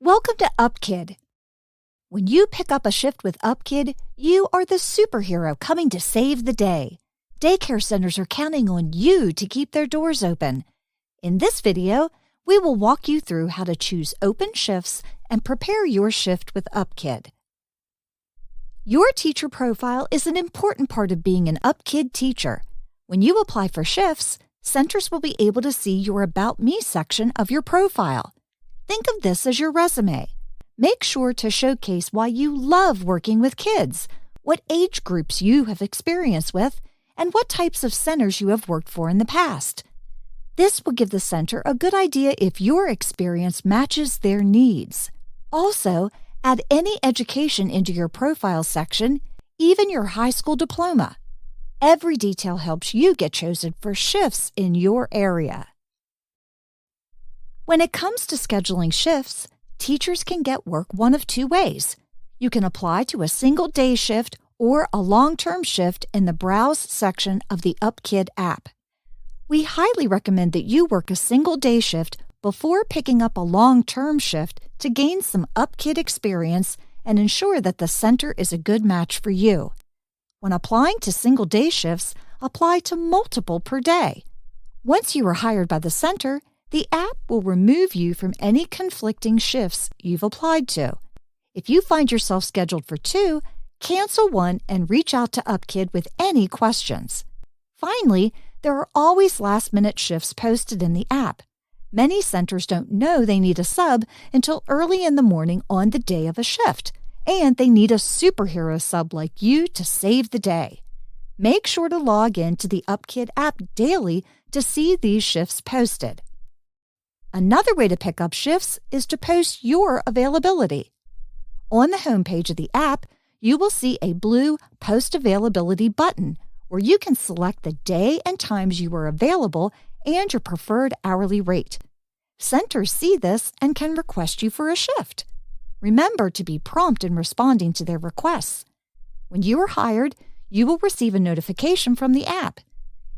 Welcome to Upkid. When you pick up a shift with Upkid, you are the superhero coming to save the day. Daycare centers are counting on you to keep their doors open. In this video, we will walk you through how to choose open shifts and prepare your shift with Upkid. Your teacher profile is an important part of being an Upkid teacher. When you apply for shifts, centers will be able to see your About Me section of your profile. Think of this as your resume. Make sure to showcase why you love working with kids, what age groups you have experience with, and what types of centers you have worked for in the past. This will give the center a good idea if your experience matches their needs. Also, add any education into your profile section, even your high school diploma. Every detail helps you get chosen for shifts in your area. When it comes to scheduling shifts, teachers can get work one of two ways. You can apply to a single day shift or a long-term shift in the Browse section of the Upkid app. We highly recommend that you work a single day shift before picking up a long-term shift to gain some Upkid experience and ensure that the center is a good match for you. When applying to single day shifts, apply to multiple per day. Once you are hired by the center, the app will remove you from any conflicting shifts you've applied to. If you find yourself scheduled for 2, cancel one and reach out to Upkid with any questions. Finally, there are always last-minute shifts posted in the app. Many centers don't know they need a sub until early in the morning on the day of a shift, and they need a superhero sub like you to save the day. Make sure to log in to the Upkid app daily to see these shifts posted. Another way to pick up shifts is to post your availability. On the homepage of the app, you will see a blue Post Availability button where you can select the day and times you are available and your preferred hourly rate. Centers see this and can request you for a shift. Remember to be prompt in responding to their requests. When you are hired, you will receive a notification from the app.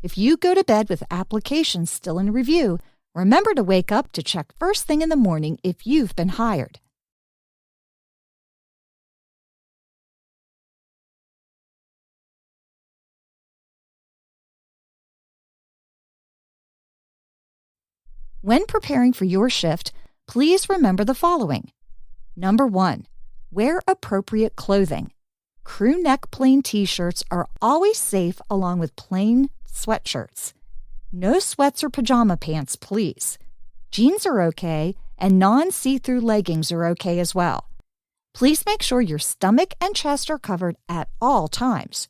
If you go to bed with applications still in review, remember to wake up to check first thing in the morning if you've been hired. When preparing for your shift, please remember the following. Number 1, wear appropriate clothing. Crew neck plain t-shirts are always safe along with plain sweatshirts. No sweats or pajama pants, please. Jeans are okay, and non-see-through leggings are okay as well. Please make sure your stomach and chest are covered at all times.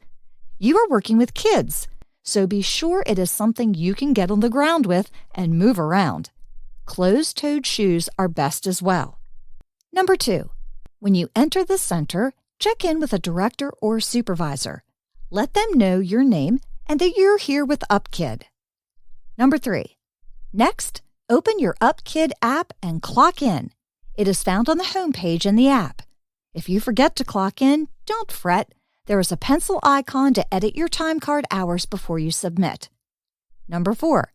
You are working with kids, so be sure it is something you can get on the ground with and move around. Closed-toed shoes are best as well. Number 2, when you enter the center, check in with a director or supervisor. Let them know your name and that you're here with Upkid. Number 3, next, open your Upkid app and clock in. It is found on the homepage in the app. If you forget to clock in, don't fret. There is a pencil icon to edit your time card hours before you submit. Number 4,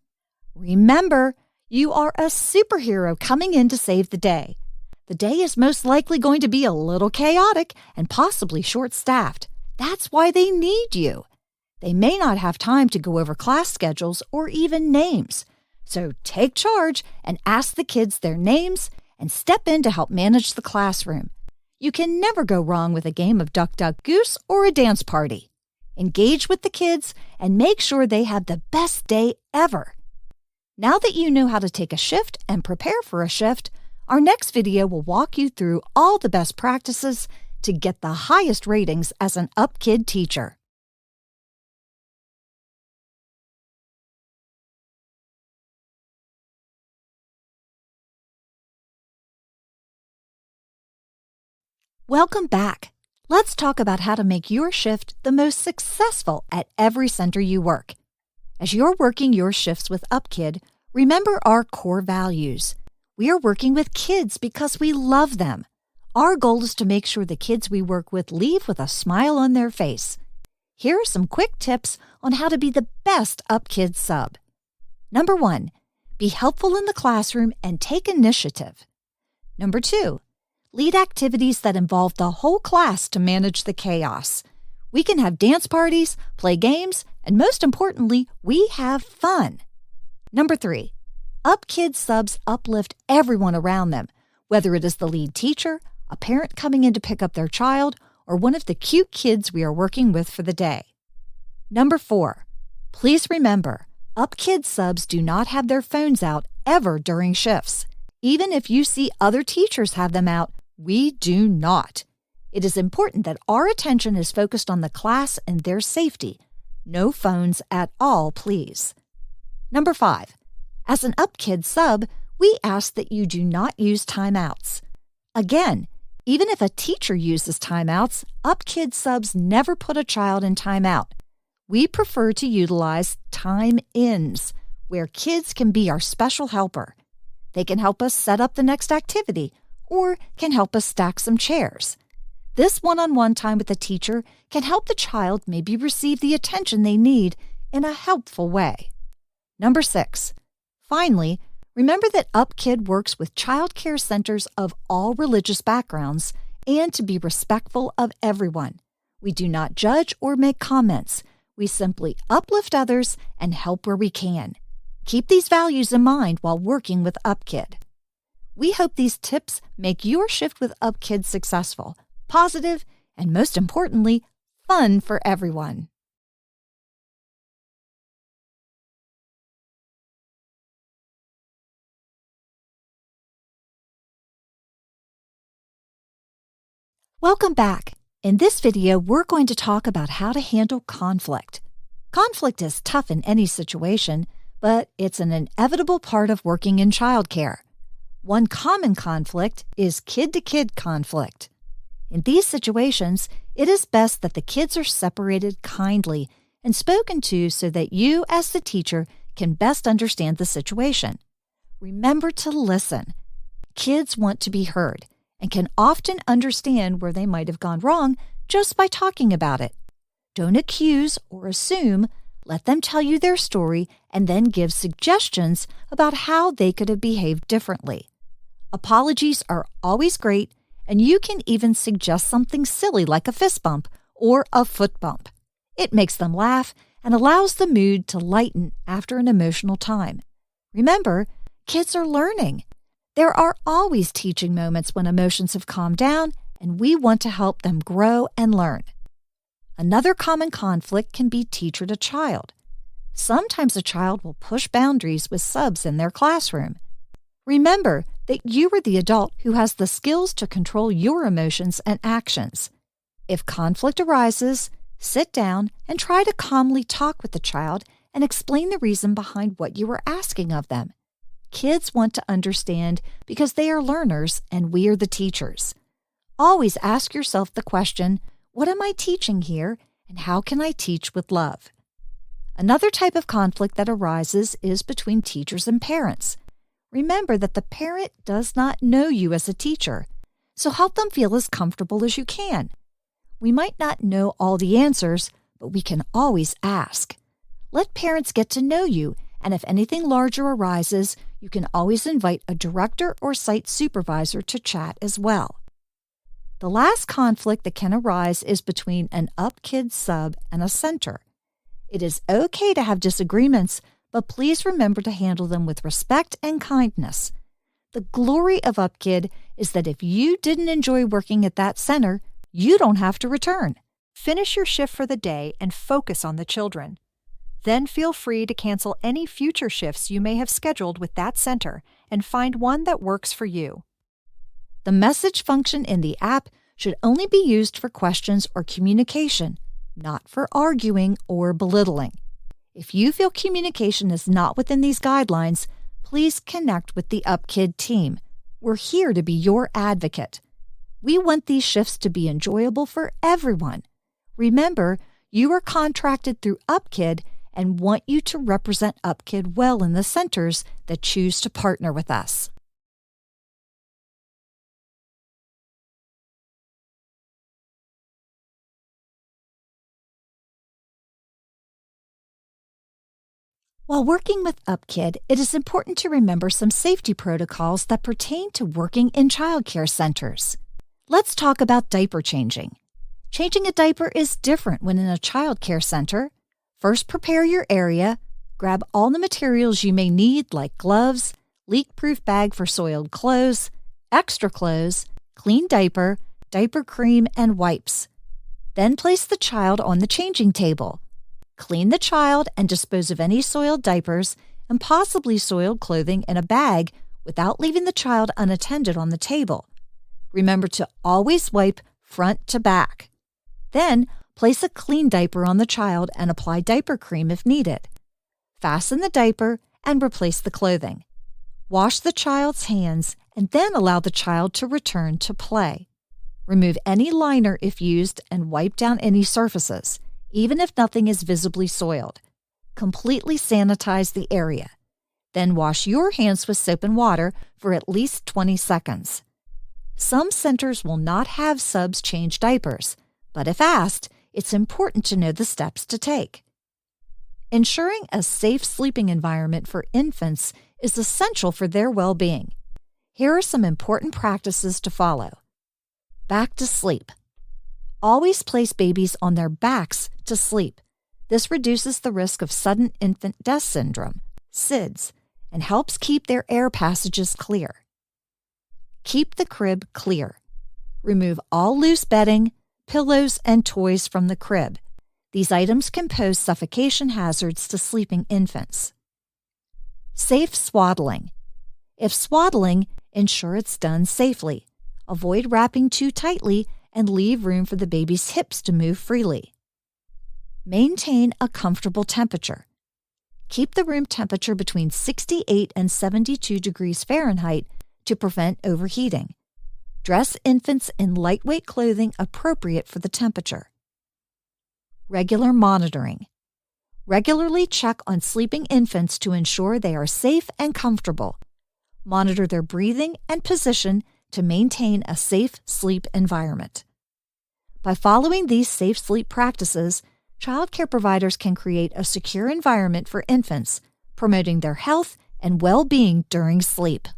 remember, you are a superhero coming in to save the day. The day is most likely going to be a little chaotic and possibly short-staffed. That's why they need you. They may not have time to go over class schedules or even names. So take charge and ask the kids their names and step in to help manage the classroom. You can never go wrong with a game of Duck, Duck, Goose or a dance party. Engage with the kids and make sure they have the best day ever. Now that you know how to take a shift and prepare for a shift, our next video will walk you through all the best practices to get the highest ratings as an Upkid teacher. Welcome back. Let's talk about how to make your shift the most successful at every center you work. As you're working your shifts with Upkid, remember our core values. We are working with kids because we love them. Our goal is to make sure the kids we work with leave with a smile on their face. Here are some quick tips on how to be the best Upkid sub. Number 1, be helpful in the classroom and take initiative. Number 2, Lead activities that involve the whole class to manage the chaos. We can have dance parties, play games, and most importantly, we have fun. Number 3, Upkid subs uplift everyone around them, whether it is the lead teacher, a parent coming in to pick up their child, or one of the cute kids we are working with for the day. Number 4, please remember, Upkid subs do not have their phones out ever during shifts. Even if you see other teachers have them out, we do not. It is important that our attention is focused on the class and their safety. No phones at all, please. Number 5, as an Upkid sub, we ask that you do not use timeouts. Again, even if a teacher uses timeouts, Upkid subs never put a child in timeout. We prefer to utilize time-ins, where kids can be our special helper. They can help us set up the next activity or can help us stack some chairs. This one-on-one time with the teacher can help the child maybe receive the attention they need in a helpful way. Number 6, finally, remember that Upkid works with child care centers of all religious backgrounds and to be respectful of everyone. We do not judge or make comments. We simply uplift others and help where we can. Keep these values in mind while working with Upkid. We hope these tips make your shift with Upkid successful, positive, and most importantly, fun for everyone. Welcome back. In this video, we're going to talk about how to handle conflict. Conflict is tough in any situation, but it's an inevitable part of working in childcare. One common conflict is kid-to-kid conflict. In these situations, it is best that the kids are separated kindly and spoken to so that you, as the teacher, can best understand the situation. Remember to listen. Kids want to be heard and can often understand where they might have gone wrong just by talking about it. Don't accuse or assume. Let them tell you their story and then give suggestions about how they could have behaved differently. Apologies are always great, and you can even suggest something silly like a fist bump or a foot bump. It makes them laugh and allows the mood to lighten after an emotional time. Remember, kids are learning. There are always teaching moments when emotions have calmed down, and we want to help them grow and learn. Another common conflict can be teacher to child. Sometimes a child will push boundaries with subs in their classroom. Remember that you are the adult who has the skills to control your emotions and actions. If conflict arises, sit down and try to calmly talk with the child and explain the reason behind what you are asking of them. Kids want to understand because they are learners and we are the teachers. Always ask yourself the question, what am I teaching here and how can I teach with love? Another type of conflict that arises is between teachers and parents. Remember that the parent does not know you as a teacher, so help them feel as comfortable as you can. We might not know all the answers, but we can always ask. Let parents get to know you, and if anything larger arises, you can always invite a director or site supervisor to chat as well. The last conflict that can arise is between an Upkid sub and a center. It is okay to have disagreements, but please remember to handle them with respect and kindness. The glory of Upkid is that if you didn't enjoy working at that center, you don't have to return. Finish your shift for the day and focus on the children. Then feel free to cancel any future shifts you may have scheduled with that center and find one that works for you. The message function in the app should only be used for questions or communication, not for arguing or belittling. If you feel communication is not within these guidelines, please connect with the Upkid team. We're here to be your advocate. We want these shifts to be enjoyable for everyone. Remember, you are contracted through Upkid and want you to represent Upkid well in the centers that choose to partner with us. While working with Upkid, it is important to remember some safety protocols that pertain to working in childcare centers. Let's talk about diaper changing. Changing a diaper is different when in a childcare center. First, prepare your area. Grab all the materials you may need like gloves, leak-proof bag for soiled clothes, extra clothes, clean diaper, diaper cream, and wipes. Then place the child on the changing table. Clean the child and dispose of any soiled diapers and possibly soiled clothing in a bag without leaving the child unattended on the table. Remember to always wipe front to back. Then, place a clean diaper on the child and apply diaper cream if needed. Fasten the diaper and replace the clothing. Wash the child's hands and then allow the child to return to play. Remove any liner if used and wipe down any surfaces, even if nothing is visibly soiled. Completely sanitize the area. Then wash your hands with soap and water for at least 20 seconds. Some centers will not have subs change diapers, but if asked, it's important to know the steps to take. Ensuring a safe sleeping environment for infants is essential for their well-being. Here are some important practices to follow. Back to sleep. Always place babies on their backs to sleep. This reduces the risk of sudden infant death syndrome, SIDS, and helps keep their air passages clear. Keep the crib clear. Remove all loose bedding, pillows, and toys from the crib. These items can pose suffocation hazards to sleeping infants. Safe swaddling. If swaddling, ensure it's done safely. Avoid wrapping too tightly and leave room for the baby's hips to move freely. Maintain a comfortable temperature. Keep the room temperature between 68 and 72 degrees Fahrenheit to prevent overheating. Dress infants in lightweight clothing appropriate for the temperature. Regular monitoring. Regularly check on sleeping infants to ensure they are safe and comfortable. Monitor their breathing and position to maintain a safe sleep environment. By following these safe sleep practices, childcare providers can create a secure environment for infants, promoting their health and well-being during sleep.